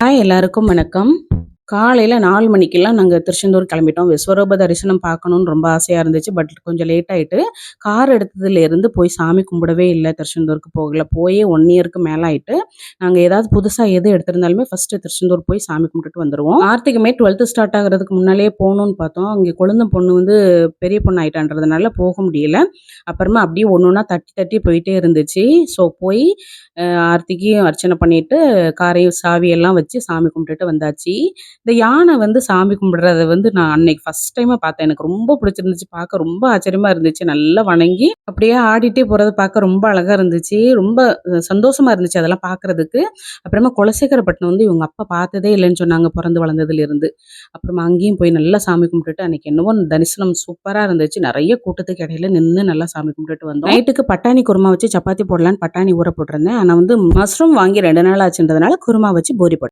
Hi எல்லாருக்கும் வணக்கம். காலையில் 4 மணிக்கெல்லாம் நாங்கள் திருச்செந்தூர் கிளம்பிட்டோம். விஸ்வரூப தரிசனம் பார்க்கணுன்னு ரொம்ப ஆசையாக இருந்துச்சு. பட் கொஞ்சம் லேட் ஆகிட்டு கார் எடுத்ததுலேருந்து போய் சாமி கும்பிடவே இல்லை. திருச்செந்தூருக்கு போகல. போயே 1 இயருக்கு மேலே ஆகிட்டு நாங்கள் ஏதாவது புதுசாக எது எடுத்திருந்தாலுமே ஃபஸ்ட்டு திருச்செந்தூர் போய் சாமி கும்பிட்டுட்டு வந்துடுவோம். கார்த்திகமே 12th ஸ்டார்ட் ஆகிறதுக்கு முன்னாலே போகணுன்னு பார்த்தோம். அங்கே குழந்தை பொண்ணு பெரிய பொண்ணு ஆகிட்டான்றதுனால போக முடியல. அப்புறமா அப்படியே ஒன்று ஒன்றா தட்டி தட்டி போயிட்டே இருந்துச்சு. ஸோ போய் ஆர்த்திக்கும் அர்ச்சனை பண்ணிட்டு காரையும் சாவியெல்லாம் வச்சு சாமி கும்பிட்டுட்டு வந்தாச்சு. இந்த யானை சாமி கும்பிடுறத நான் அன்னைக்கு ஃபர்ஸ்ட் டைமாக பார்த்தேன். எனக்கு ரொம்ப பிடிச்சிருந்துச்சு. பார்க்க ரொம்ப ஆச்சரியமாக இருந்துச்சு. நல்லா வணங்கி அப்படியே ஆடிட்டே போகிறத பார்க்க ரொம்ப அழகாக இருந்துச்சு. ரொம்ப சந்தோஷமாக இருந்துச்சு அதெல்லாம் பார்க்குறதுக்கு. அப்புறமா குலசேகரப்பட்டினம் இவங்க அப்பா பார்த்ததே இல்லைன்னு சொன்னாங்க பிறந்து வளர்ந்ததுலேருந்து. அப்புறமா அங்கேயும் போய் நல்லா சாமி கும்பிட்டுட்டு அன்னைக்கு என்னவோ தரிசனம் சூப்பராக இருந்துச்சு. நிறைய கூட்டத்துக்கு இடையில நின்று நல்லா சாமி கும்பிட்டுட்டு வந்தோம். நைட்டுக்கு பட்டாணி குருமா வச்சு சப்பாத்தி போடலான்னு பட்டாணி ஊற போட்டிருந்தேன். ஆனால் மஷ்ரூம் வாங்கி 2 நாள் ஆச்சுன்றதுனால குருமா வச்சு பூரி போட்டேன்.